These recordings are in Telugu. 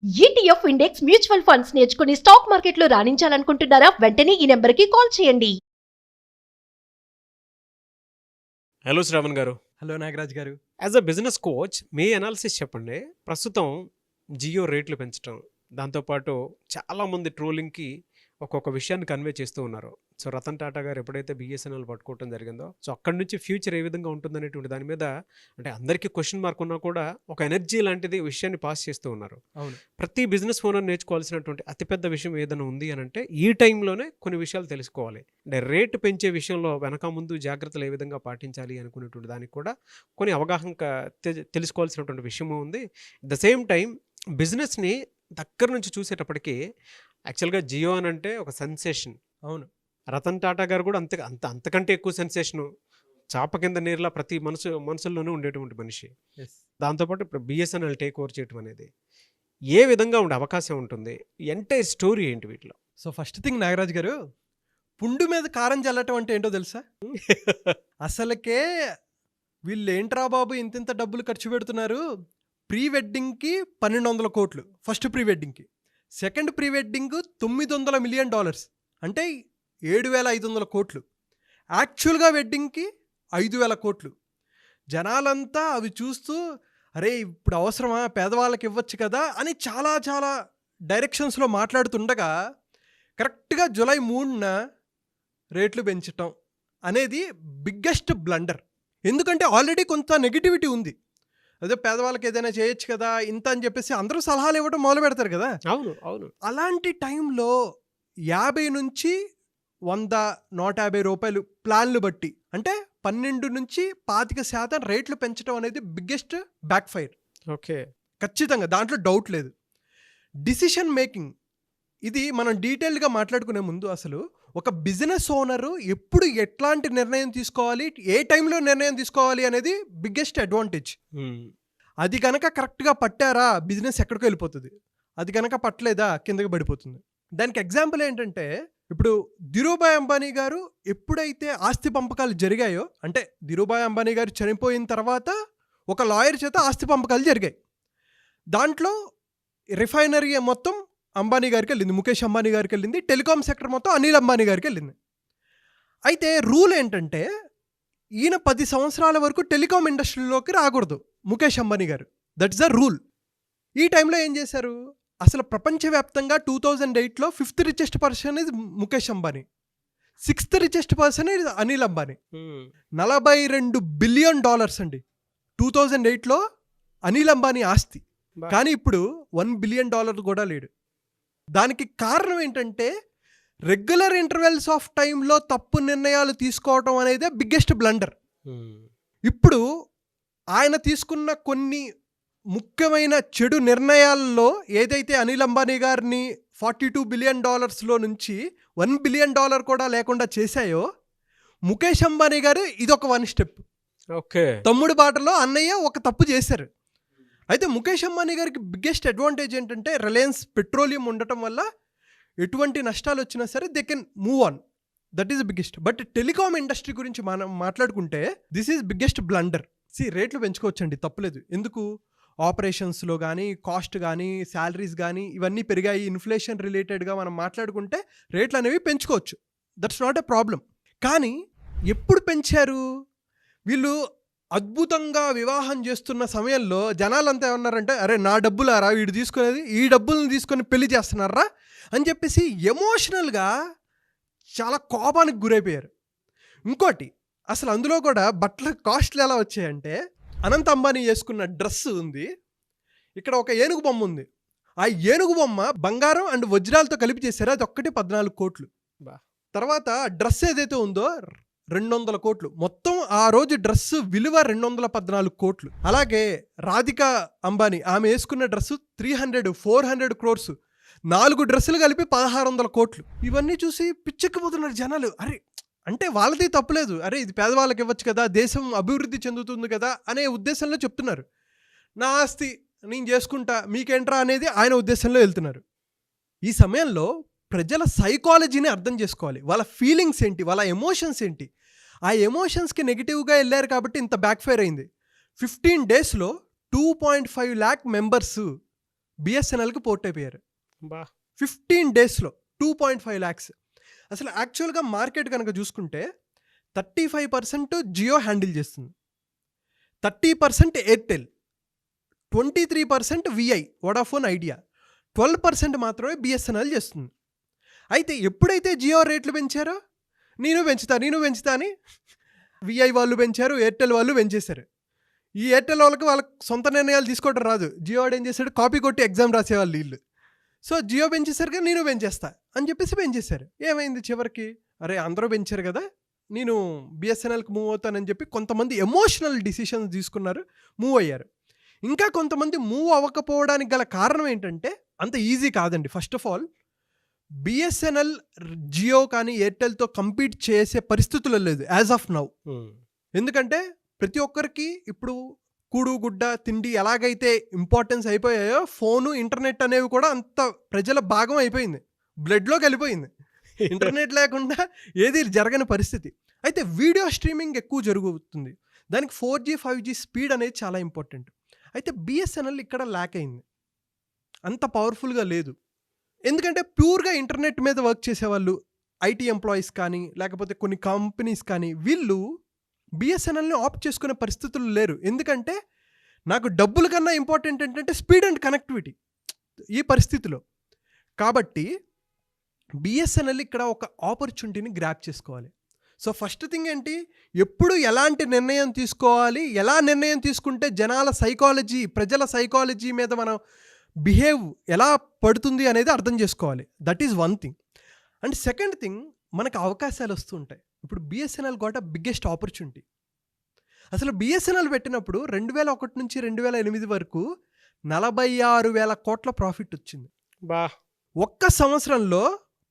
ETF ఇండెక్స్ మ్యూచువల్ ఫండ్స్ నేర్చుకుని స్టాక్ మార్కెట్లో రాణించాలనుకుంటున్నారా? వెంటనే ఈ నెంబర్కి కాల్ చేయండి. హలో శ్రావణ్ గారు. హలో నాగరాజ్ గారు. As a business coach me analysis చెప్పండి. ప్రస్తుతం జియో రేట్లు పెంచడం, దాంతోపాటు చాలామంది ట్రోలింగ్కి ఒక్కొక్క విషయాన్ని కన్వే చేస్తూ ఉన్నారు. సో రతన్ టాటా గారు ఎప్పుడైతే బిఎస్ఎన్ఎల్ పట్టుకోవడం జరిగిందో, సో అక్కడి నుంచి ఫ్యూచర్ ఏ విధంగా ఉంటుందనేటువంటి దాని మీద అంటే అందరికీ క్వశ్చన్ మార్క్ ఉన్నా కూడా ఒక ఎనర్జీ లాంటిది విషయాన్ని పాస్ చేస్తూ ఉన్నారు. అవును, ప్రతి బిజినెస్ ఓనర్ నేర్చుకోవాల్సినటువంటి అతిపెద్ద విషయం ఏదైనా ఉంది అని అంటే ఈ టైంలోనే కొన్ని విషయాలు తెలుసుకోవాలి. అంటే రేటు పెంచే విషయంలో వెనక ముందు జాగ్రత్తలు ఏ విధంగా పాటించాలి అనుకునేటువంటి దానికి కూడా కొన్ని అవగాహన తెలుసుకోవాల్సినటువంటి విషయము ఉంది. ద సేమ్ టైం బిజినెస్ని దగ్గర నుంచి చూసేటప్పటికి యాక్చువల్గా జియో అని అంటే ఒక సెన్సేషన్. అవును, రతన్ టాటా గారు కూడా అంతకంటే ఎక్కువ సెన్సేషను, చాప కింద నీరులా ప్రతి మనసుల్లోనూ ఉండేటువంటి మనిషి. ఎస్. దాంతోపాటు ఇప్పుడు బిఎస్ఎన్ఎల్ టేక్ ఓవర్ చేయడం అనేది ఏ విధంగా ఉండే అవకాశం ఉంటుంది? ఎంటైర్ స్టోరీ ఏంటి వీటిలో? సో ఫస్ట్ థింగ్ నాగరాజ్ గారు, పుండు మీద కారం చల్లటం అంటే ఏంటో తెలుసా? అసలుకే వీళ్ళు ఏంట్రా బాబు ఇంత డబ్బులు ఖర్చు పెడుతున్నారు. ప్రీ వెడ్డింగ్కి 1200 కోట్లు ఫస్ట్ ప్రీ వెడ్డింగ్కి, సెకండ్ ప్రీ వెడ్డింగ్ $900 మిలియన్, అంటే 7500 కోట్లు. యాక్చువల్గా వెడ్డింగ్కి 5000 కోట్లు. జనాలంతా అవి చూస్తూ అరే ఇప్పుడు అవసరమా, పేదవాళ్ళకి ఇవ్వచ్చు కదా అని చాలా చాలా డైరెక్షన్స్లో మాట్లాడుతుండగా కరెక్ట్గా జూలై 3న రేట్లు పెంచటం అనేది బిగ్గెస్ట్ బ్లండర్. ఎందుకంటే ఆల్రెడీ కొంత నెగిటివిటీ ఉంది. అదే పేదవాళ్ళకి ఏదైనా చేయొచ్చు కదా ఇంత అని చెప్పేసి అందరూ సలహాలు ఇవ్వడం మొదలు పెడతారు కదా. అవును అవును. అలాంటి టైంలో 50 నుంచి 100, 150 రూపాయలు ప్లాన్లు బట్టి అంటే 12 నుంచి 25% రేట్లు పెంచడం అనేది బిగ్గెస్ట్ బ్యాక్ ఫైర్. ఓకే, ఖచ్చితంగా దాంట్లో డౌట్ లేదు. డిసిషన్ మేకింగ్ ఇది మనం డీటెయిల్గా మాట్లాడుకునే ముందు అసలు ఒక బిజినెస్ ఓనరు ఎప్పుడు ఎట్లాంటి నిర్ణయం తీసుకోవాలి, ఏ టైంలో నిర్ణయం తీసుకోవాలి అనేది బిగ్గెస్ట్ అడ్వాంటేజ్. అది కనుక కరెక్ట్గా పట్టారా బిజినెస్ ఎక్కడికి వెళ్ళిపోతుంది, అది కనుక పట్టలేదా కిందకి పడిపోతుంది. దానికి ఎగ్జాంపుల్ ఏంటంటే ఇప్పుడు ధీరూభాయ్ అంబానీ గారు ఎప్పుడైతే ఆస్తి పంపకాలు జరిగాయో, అంటే ధీరూభాయ్ అంబానీ గారు చనిపోయిన తర్వాత ఒక లాయర్ చేత ఆస్తి పంపకాలు జరిగాయి. దాంట్లో రిఫైనరీ మొత్తం అంబానీ గారికి వెళ్ళింది, ముఖేష్ అంబానీ గారికి వెళ్ళింది. టెలికాం సెక్టర్ మొత్తం అనిల్ అంబానీ గారికి వెళ్ళింది. అయితే రూల్ ఏంటంటే ఈయన 10 సంవత్సరాల వరకు టెలికాం ఇండస్ట్రీలోకి రాకూడదు ముఖేష్ అంబానీ గారు. That's the rule. ఈ టైంలో ఏం చేశారు, అసలు ప్రపంచవ్యాప్తంగా 2008లో 5th richest person is Mukesh Ambani, 6th richest person is Anil Ambani. $42 billion అండి 2008లో అనిల్ అంబానీ ఆస్తి. కానీ ఇప్పుడు $1 బిలియన్ కూడా లేడు. దానికి కారణం ఏంటంటే రెగ్యులర్ ఇంటర్వెల్స్ ఆఫ్ టైంలో తప్పు నిర్ణయాలు తీసుకోవటం అనేది బిగ్గెస్ట్ బ్లండర్. ఇప్పుడు ఆయన తీసుకున్న కొన్ని ముఖ్యమైన చెడు నిర్ణయాల్లో ఏదైతే అనిల్ అంబానీ గారిని $42 బిలియన్ నుంచి $1 బిలియన్ కూడా లేకుండా చేశాయో, ముఖేష్ అంబానీ గారు ఇదొక 1 స్టెప్. ఓకే, తమ్ముడు బాటలో అన్నయ్య ఒక తప్పు చేశారు. అయితే ముఖేష్ అంబానీ గారికి బిగ్గెస్ట్ అడ్వాంటేజ్ ఏంటంటే రిలయన్స్ పెట్రోలియం ఉండటం వల్ల ఎటువంటి నష్టాలు వచ్చినా సరే they can move on. That is biggest. But telecom industry గురించి మనం మాట్లాడుకుంటే దిస్ ఈజ్ బిగ్గెస్ట్ బ్లండర్. రేట్లు పెంచుకోవచ్చండి, తప్పులేదు. ఎందుకు, ఆపరేషన్స్లో కానీ కాస్ట్ కానీ శాలరీస్ కానీ ఇవన్నీ పెరిగాయి, ఇన్ఫ్లేషన్ రిలేటెడ్గా మనం మాట్లాడుకుంటే రేట్లు అనేవి పెంచుకోవచ్చు. That's not a problem. కానీ ఎప్పుడు పెంచారు వీళ్ళు? అద్భుతంగా వివాహం చేస్తున్న సమయంలో జనాలంతా ఏమన్నారంటే అరే నా డబ్బులారా వీడు తీసుకునేది, ఈ డబ్బులను తీసుకొని పెళ్లి చేస్తున్నారా అని చెప్పేసి ఎమోషనల్గా చాలా కోపానికి గురైపోయారు. ఇంకోటి అసలు అందులో కూడా బట్టల కాస్ట్లు ఎలా వచ్చాయంటే, అనంత్ అంబానీ వేసుకున్న డ్రెస్ ఉంది, ఇక్కడ ఒక ఏనుగు బొమ్మ ఉంది. ఆ ఏనుగు బొమ్మ బంగారం అండ్ వజ్రాలతో కలిపి చేశారు, అది ఒక్కటి 14 కోట్లు. తర్వాత డ్రెస్ ఏదైతే ఉందో 200 కోట్లు. మొత్తం ఆ రోజు డ్రెస్ విలువ 214 కోట్లు. అలాగే రాధికా అంబానీ ఆమె వేసుకున్న డ్రెస్సు 400 క్రోర్స్. 4 డ్రెస్సులు కలిపి 1600 కోట్లు. ఇవన్నీ చూసి పిచ్చెక్కిపోతున్నారు జనాలు. అరే అంటే వాళ్ళది తప్పులేదు, అరే ఇది పేదవాళ్ళకి ఇవ్వచ్చు కదా, దేశం అభివృద్ధి చెందుతుంది కదా అనే ఉద్దేశంలో చెప్తున్నారు. నా ఆస్తి నేను చేసుకుంటా మీకేంట్రా అనేది ఆయన ఉద్దేశంలో వెళ్తున్నారు. ఈ సమయంలో ప్రజల సైకాలజీని అర్థం చేసుకోవాలి. వాళ్ళ ఫీలింగ్స్ ఏంటి, వాళ్ళ ఎమోషన్స్ ఏంటి. ఆ ఎమోషన్స్కి నెగిటివ్గా వెళ్ళారు కాబట్టి ఇంత బ్యాక్ ఫైర్ అయింది. 15 డేస్లో 2.5 lakh మెంబర్స్ బిఎస్ఎన్ఎల్కి పోర్ట్ అయిపోయారు బా 15 డేస్లో 2.5 lakhs. అసలు యాక్చువల్గా మార్కెట్ కనుక చూసుకుంటే 35% జియో హ్యాండిల్ చేస్తుంది, 30% ఎయిర్టెల్, 23% విఐ వోడాఫోన్ ఐడియా, 12% మాత్రమే బిఎస్ఎన్ఎల్ చేస్తుంది. అయితే ఎప్పుడైతే జియో రేట్లు పెంచారో నేను పెంచుతా అని విఐ వాళ్ళు పెంచారు, ఎయిర్టెల్ వాళ్ళు పెంచేశారు. ఈ ఎయిర్టెల్ వాళ్ళకి సొంత నిర్ణయాలు తీసుకోవడం రాదు. జియో వాడు ఏం చేశాడు, కాపీ కొట్టి ఎగ్జామ్ రాసేవాళ్ళు వీళ్ళు. సో జియో పెంచేసరికి నేను పెంచేస్తా అని చెప్పేసి పెంచేశారు. ఏమైంది చివరికి, అరే అందరూ పెంచారు కదా నేను బిఎస్ఎన్ఎల్కి మూవ్ అవుతానని చెప్పి కొంతమంది ఎమోషనల్ డిసిషన్స్ తీసుకున్నారు, మూవ్ అయ్యారు. ఇంకా కొంతమంది మూవ్ అవ్వకపోవడానికి గల కారణం ఏంటంటే అంత ఈజీ కాదండి. First of all BSNL Jio కానీ ఎయిర్టెల్తో కంపీట్ చేసే పరిస్థితుల్లో లేదు యాజ్ ఆఫ్ నౌ. ఎందుకంటే ప్రతి ఒక్కరికి ఇప్పుడు కూడు గుడ్డ తిండి ఎలాగైతే ఇంపార్టెన్స్ అయిపోయాయో ఫోను ఇంటర్నెట్ అనేవి కూడా అంత ప్రజల భాగం అయిపోయింది, బ్లడ్లోకి వెళ్ళిపోయింది. ఇంటర్నెట్ లేకుండా ఏది జరగని పరిస్థితి. అయితే వీడియో స్ట్రీమింగ్ ఎక్కువ జరుగుతుంది, దానికి 4G 5G స్పీడ్ అనేది చాలా ఇంపార్టెంట్. అయితే బిఎస్ఎన్ఎల్ ఇక్కడ ల్యాక్ అయింది, అంత పవర్ఫుల్గా లేదు. ఎందుకంటే ప్యూర్గా ఇంటర్నెట్ మీద వర్క్ చేసేవాళ్ళు ఐటీ ఎంప్లాయీస్ కానీ లేకపోతే కొన్ని కంపెనీస్ కానీ వీళ్ళు బిఎస్ఎన్ఎల్ని ఆప్ట్ చేసుకునే పరిస్థితులు లేరు. ఎందుకంటే నాకు డబ్బుల కన్నా ఇంపార్టెంట్ ఏంటంటే స్పీడ్ అండ్ కనెక్టివిటీ ఈ పరిస్థితిలో. కాబట్టి బిఎస్ఎన్ఎల్ ఇక్కడ ఒక ఆపర్చునిటీని గ్రాప్ చేసుకోవాలి. సో ఫస్ట్ థింగ్ ఏంటి, ఎప్పుడు ఎలాంటి నిర్ణయం తీసుకోవాలి, ఎలా నిర్ణయం తీసుకుంటే జనాల సైకాలజీ ప్రజల సైకాలజీ మీద మనం బిహేవ్ ఎలా పడుతుంది అనేది అర్థం చేసుకోవాలి. That is one thing. And second thing, మనకు అవకాశాలు వస్తూ ఉంటాయి. ఇప్పుడు బిఎస్ఎన్ఎల్ గోట బిగ్గెస్ట్ ఆపర్చునిటీ. అసలు బిఎస్ఎన్ఎల్ పెట్టినప్పుడు 2001 నుంచి 2008 వరకు 46,000 కోట్ల ప్రాఫిట్ వచ్చింది. బా ఒక్క సంవత్సరంలో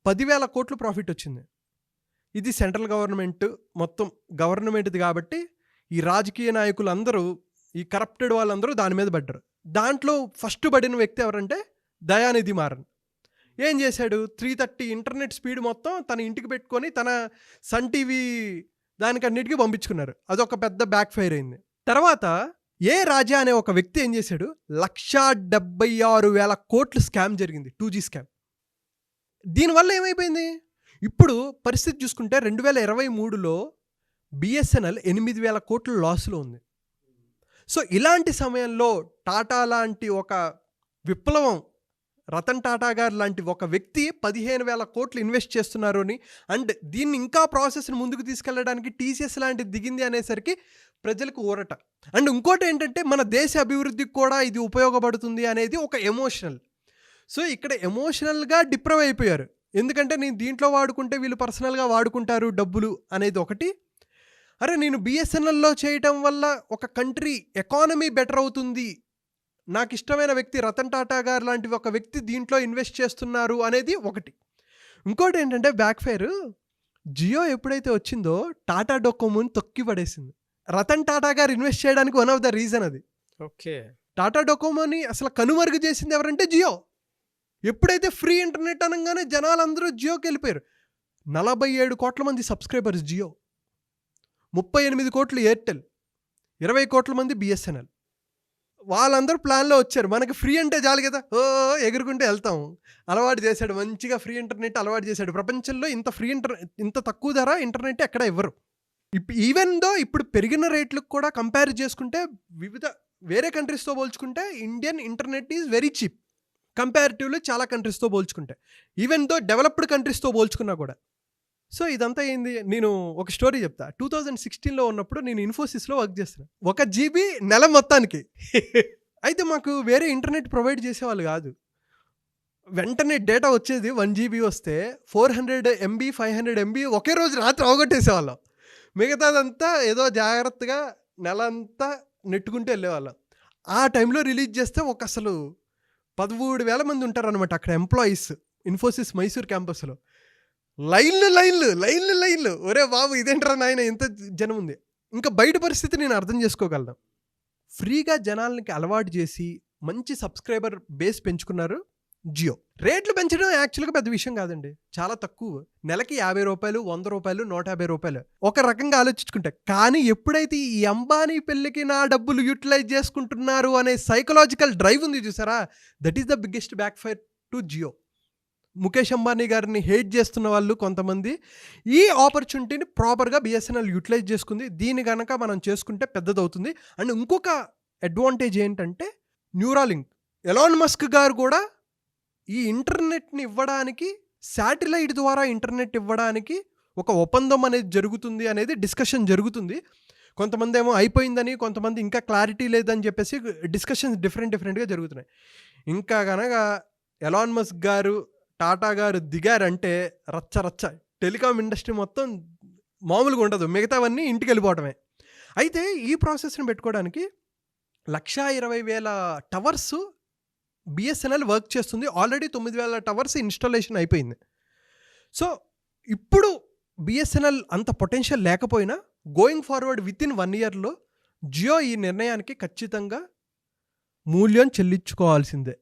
10,000 కోట్లు ప్రాఫిట్ వచ్చింది. ఇది సెంట్రల్ గవర్నమెంట్ మొత్తం గవర్నమెంట్ది కాబట్టి ఈ రాజకీయ నాయకులు అందరూ ఈ కరప్టెడ్ వాళ్ళందరూ దాని మీద పడ్డారు. దాంట్లో ఫస్ట్ పడిన వ్యక్తి ఎవరంటే దయానిధి మారన్. ఏం చేశాడు, 330 ఇంటర్నెట్ స్పీడ్ మొత్తం తన ఇంటికి పెట్టుకొని తన సన్ టీవీ దానికన్నిటికీ పంపించుకున్నారు. అదొక పెద్ద బ్యాక్ ఫైర్ అయింది. తర్వాత ఏ రాజా అనే ఒక వ్యక్తి ఏం చేశాడు, 176,000 కోట్లు స్కామ్ జరిగింది, 2G స్కామ్. దీనివల్ల ఏమైపోయింది, ఇప్పుడు పరిస్థితి చూసుకుంటే 2023లో బిఎస్ఎన్ఎల్ 8,000 కోట్ల లాస్లో ఉంది. సో ఇలాంటి సమయంలో టాటా లాంటి ఒక విప్లవం, రతన్ టాటా గారు లాంటి ఒక వ్యక్తి 15,000 కోట్లు ఇన్వెస్ట్ చేస్తున్నారు అని, అండ్ దీన్ని ఇంకా ప్రాసెస్ని ముందుకు తీసుకెళ్ళడానికి టీసీఎస్ లాంటిది దిగింది అనేసరికి ప్రజలకు ఊరట. అండ్ ఇంకోటి ఏంటంటే మన దేశ అభివృద్ధికి కూడా ఇది ఉపయోగపడుతుంది అనేది ఒక ఎమోషనల్. సో ఇక్కడ ఎమోషనల్గా డిప్రవ్ అయిపోయారు. ఎందుకంటే నేను దీంట్లో వాడుకుంటే వీళ్ళు పర్సనల్గా వాడుకుంటారు డబ్బులు అనేది ఒకటి. అరే నేను బిఎస్ఎన్ఎల్లో చేయటం వల్ల ఒక కంట్రీ ఎకానమీ బెటర్ అవుతుంది, నాకు ఇష్టమైన వ్యక్తి రతన్ టాటా గారు లాంటి ఒక వ్యక్తి దీంట్లో ఇన్వెస్ట్ చేస్తున్నారు అనేది ఒకటి. ఇంకోటి ఏంటంటే బ్యాక్ ఫైర్, జియో ఎప్పుడైతే వచ్చిందో టాటా డొకోమోని తొక్కి పడేసింది. రతన్ టాటా గారు ఇన్వెస్ట్ చేయడానికి వన్ ఆఫ్ ద రీజన్ అది. ఓకే, టాటా డొకోమోని అసలు కనుమరుగు చేసింది ఎవరంటే జియో. ఎప్పుడైతే ఫ్రీ ఇంటర్నెట్ అనగానే జనాలందరూ జియోకి వెళ్ళిపోయారు. 47 కోట్ల మంది సబ్స్క్రైబర్స్ జియో, 38 కోట్లు ఎయిర్టెల్, 20 కోట్ల మంది బిఎస్ఎన్ఎల్. వాళ్ళందరూ ప్లాన్లో వచ్చారు, మనకి ఫ్రీ అంటే చాలు కదా, ఎగురుకుంటే వెళ్తాం. అలవాటు చేశాడు, మంచిగా ఫ్రీ ఇంటర్నెట్ అలవాటు చేశాడు. ప్రపంచంలో ఇంత తక్కువ ధర ఇంటర్నెట్ ఎక్కడ ఇవ్వరు. ఈవెన్ దో ఇప్పుడు పెరిగిన రేట్లకు కూడా కంపేర్ చేసుకుంటే వేరే కంట్రీస్తో పోల్చుకుంటే Indian internet is very cheap comparatively చాలా కంట్రీస్తో పోల్చుకుంటే, ఈవెన్ దో డెవలప్డ్ కంట్రీస్తో పోల్చుకున్నా కూడా. సో ఇదంతా ఏంది, నేను ఒక స్టోరీ చెప్తా. 2016లో ఉన్నప్పుడు నేను ఇన్ఫోసిస్లో వర్క్ చేస్తాను. 1 GB నెల మొత్తానికి. అయితే మాకు వేరే ఇంటర్నెట్ ప్రొవైడ్ చేసేవాళ్ళు కాదు. వెంటనే డేటా వచ్చేది 1 GB వస్తే 400 MB 500 MB ఒకే రోజు రాత్రి అవగొట్టేసేవాళ్ళం. మిగతాదంతా ఏదో జాగ్రత్తగా నెలంతా నెట్టుకుంటూ వెళ్ళేవాళ్ళం. ఆ టైంలో రిలీజ్ చేస్తే అసలు 13,000 మంది ఉంటారనమాట అక్కడ ఎంప్లాయీస్ ఇన్ఫోసిస్ మైసూర్ క్యాంపస్లో. లైన్లు. ఒరే బాబు ఇదేంట్రా నాయన ఎంత జనం ఉంది. ఇంకా బయట పరిస్థితి నేను అర్థం చేసుకోగలను. ఫ్రీగా జనాలకి అలవాటు చేసి మంచి సబ్స్క్రైబర్ బేస్ పెంచుకున్నారు. జియో. రేట్లు పెంచడం యాక్చువల్గా పెద్ద విషయం కాదండి, చాలా తక్కువ. నెలకి 50 రూపాయలు, 100 రూపాయలు, 150 రూపాయలు ఒక రకంగా ఆలోచించుకుంటే. కానీ ఎప్పుడైతే ఈ అంబానీ పెళ్ళికి నా డబ్బులు యూటిలైజ్ చేసుకుంటున్నారు అనే సైకలాజికల్ డ్రైవ్ ఉంది చూసారా, that is the biggest back fire to Jio. Mukesh Ambani గారిని హేట్ చేస్తున్న వాళ్ళు కొంతమంది ఈ ఆపర్చునిటీని ప్రాపర్గా బిఎస్ఎన్ఎల్ యూటిలైజ్ చేసుకుంది. దీని కనుక మనం చేసుకుంటే పెద్దదవుతుంది. అండ్ ఇంకొక అడ్వాంటేజ్ ఏంటంటే న్యూరాలింక్. ఎలాన్ మస్క్ గారు కూడా ఈ ఇంటర్నెట్ని ఇవ్వడానికి, శాటిలైట్ ద్వారా ఇంటర్నెట్ ఇవ్వడానికి ఒక ఒప్పందం అనేది జరుగుతుంది అనేది డిస్కషన్ జరుగుతుంది. కొంతమంది ఏమో అయిపోయిందని, కొంతమంది ఇంకా క్లారిటీ లేదని చెప్పేసి డిస్కషన్స్ డిఫరెంట్గా జరుగుతున్నాయి. ఇంకా కనుక ఎలాన్ మస్క్ గారు, టాటా గారు దిగారంటే రచ్చ టెలికాం ఇండస్ట్రీ మొత్తం మామూలుగా ఉండదు, మిగతావన్నీ ఇంటికి వెళ్ళిపోవటమే. అయితే ఈ ప్రాసెస్ని పెట్టుకోవడానికి 1,20,000 టవర్స్ బిఎస్ఎన్ఎల్ వర్క్ చేస్తుంది. ఆల్రెడీ 9,000 టవర్స్ ఇన్స్టాలేషన్ అయిపోయింది. సో ఇప్పుడు బిఎస్ఎన్ఎల్ అంత పొటెన్షియల్ లేకపోయినా గోయింగ్ ఫార్వర్డ్ వితిన్ 1 ఇయర్లో జియో ఈ నిర్ణయానికి ఖచ్చితంగా మూల్యం చెల్లించుకోవాల్సిందే.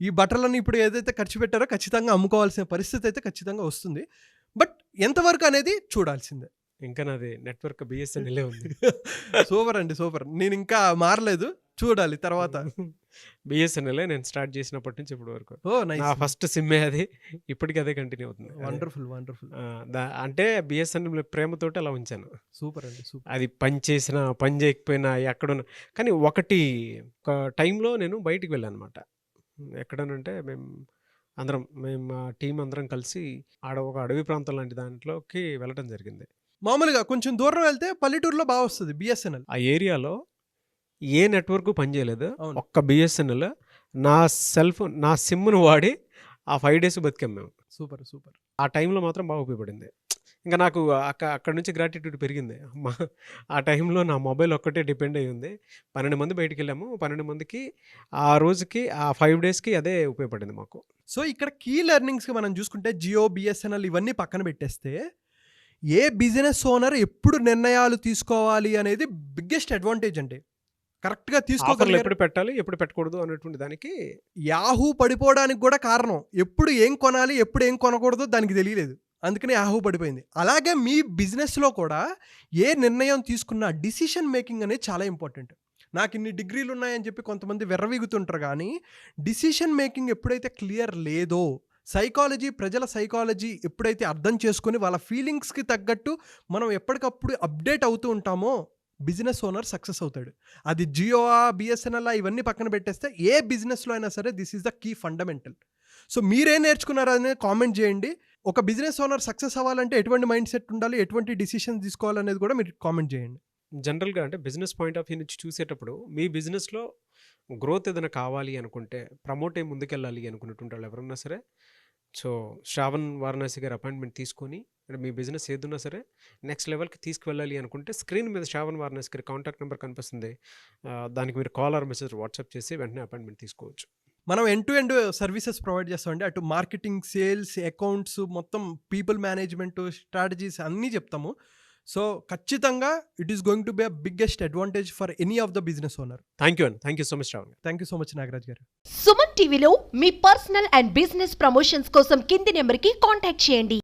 ఈ బట్టలను ఇప్పుడు ఏదైతే ఖర్చు పెట్టారో ఖచ్చితంగా అమ్ముకోవాల్సిన పరిస్థితి అయితే ఖచ్చితంగా వస్తుంది. బట్ ఎంతవరకు అనేది చూడాల్సిందే. ఇంకా నాది నెట్వర్క్ బిఎస్ఎన్ఎల్ ఉంది. సూపర్ అండి, సూపర్. నేను ఇంకా మారలేదు, చూడాలి తర్వాత. బిఎస్ఎన్ఎల్ నేను స్టార్ట్ చేసినప్పటి నుంచి ఇప్పటి వరకు ఓ నైస్, నా ఫస్ట్ సిమ్మే అది, ఇప్పటికీ అదే కంటిన్యూ అవుతుంది. వండర్ఫుల్. అంటే బిఎస్ఎన్ఎల్ ప్రేమతోటి అలా ఉంచాను. సూపర్ అండి, సూపర్. అది పని చేసినా పని చేయకపోయినా ఎక్కడున్నా. కానీ ఒక టైంలో నేను బయటికి వెళ్ళాను అనమాట. ఎక్కడనంటే మేము మా టీం అందరం కలిసి ఒక అడవి ప్రాంతం లాంటి దాంట్లోకి వెళ్ళడం జరిగింది. మామూలుగా కొంచెం దూరం వెళ్తే పల్లెటూరులో బాగా వస్తుంది బిఎస్ఎన్ఎల్. ఆ ఏరియాలో ఏ నెట్వర్క్ పనిచేయలేదు. అవును. ఒక్క బిఎస్ఎన్ఎల్ నా సిమ్ను వాడి ఆ 5 days బతికాం మేము. సూపర్. ఆ టైంలో మాత్రం బాగా ఉపయోగపడింది. ఇంకా నాకు అక్కడ నుంచి గ్రాటిట్యూడ్ పెరిగింది. ఆ టైంలో నా మొబైల్ ఒక్కటే డిపెండ్ అయ్యి ఉంది. 12 మంది బయటికి వెళ్ళాము. 12 మందికి ఆ రోజుకి ఆ 5 daysకి అదే ఉపయోగపడింది మాకు. సో ఇక్కడ కీ లెర్నింగ్స్కి మనం చూసుకుంటే జియో, బిఎస్ఎన్ఎల్ ఇవన్నీ పక్కన పెట్టేస్తే ఏ బిజినెస్ ఓనర్ ఎప్పుడు నిర్ణయాలు తీసుకోవాలి అనేది బిగ్గెస్ట్ అడ్వాంటేజ్ అండి. కరెక్ట్గా తీసుకోగలిగారు. ఎప్పుడు పెట్టాలి, ఎప్పుడు పెట్టకూడదు అనేటువంటి దానికి యాహూ పడిపోవడానికి కూడా కారణం ఎప్పుడు ఏం కొనాలి, ఎప్పుడు ఏం కొనకూడదు దానికి తెలియలేదు. అందుకని యాహూ పడిపోయింది. అలాగే మీ బిజినెస్లో కూడా ఏ నిర్ణయం తీసుకున్నా డిసిషన్ మేకింగ్ అనేది చాలా ఇంపార్టెంట్. నాకు ఇన్ని డిగ్రీలు ఉన్నాయని చెప్పి కొంతమంది వెర్రవీగుతుంటారు, కానీ డిసిషన్ మేకింగ్ ఎప్పుడైతే క్లియర్ లేదో, ప్రజల సైకాలజీ ఎప్పుడైతే అర్థం చేసుకొని వాళ్ళ ఫీలింగ్స్కి తగ్గట్టు మనం ఎప్పటికప్పుడు అప్డేట్ అవుతూ ఉంటామో బిజినెస్ ఓనర్ సక్సెస్ అవుతాడు. అది జియో, బిఎస్ఎన్ఎల్ ఇవన్నీ పక్కన పెట్టేస్తే ఏ బిజినెస్లో అయినా సరే this is the key fundamental. So మీరేం నేర్చుకున్నారు అనేది కామెంట్ చేయండి. ఒక బిజినెస్ ఓనర్ సక్సెస్ అవ్వాలంటే ఎటువంటి మైండ్ సెట్ ఉండాలి, ఎటువంటి డిసిషన్స్ తీసుకోవాలనేది కూడా మీరు కామెంట్ చేయండి. జనరల్గా అంటే బిజినెస్ పాయింట్ ఆఫ్ వ్యూ నుంచి చూసేటప్పుడు మీ బిజినెస్లో గ్రోత్ ఏదైనా కావాలి అనుకుంటే, ప్రమోట్ అయ్యి ముందుకెళ్ళాలి అనుకున్నటువంటి వాళ్ళు ఎవరన్నా సరే, సో శ్రావణ్ వారణాసి గారి అపాయింట్మెంట్ తీసుకొని మీ బిజినెస్ ఏదున్నా సరే నెక్స్ట్ లెవెల్కి తీసుకువెళ్ళాలి అనుకుంటే స్క్రీన్ మీద శ్రావణ్ వారణాసి గారి కాంటాక్ట్ నెంబర్ కనిపిస్తుంది. దానికి మీరు కాల్ ఆర్ మెసేజ్ వాట్సాప్ చేసి వెంటనే అపాయింట్మెంట్ తీసుకోవచ్చు. మనం end to end services provide చేస్తామండి. అటు మార్కెటింగ్, సేల్స్, అకౌంట్స్, మొత్తం పీపుల్ మేనేజ్మెంట్, స్ట్రాటజీస్ అన్నీ చెప్తాము. సో ఖచ్చితంగా it is going to be a biggest advantage for any of the business owner. Thank you so much Shravan. Thank you so much Nagaraj గారు. సుమన్ టీవీలో మీ పర్సనల్ అండ్ బిజినెస్ ప్రమోషన్స్ కోసం కింది నెంబర్కి కాంటాక్ట్ చేయండి.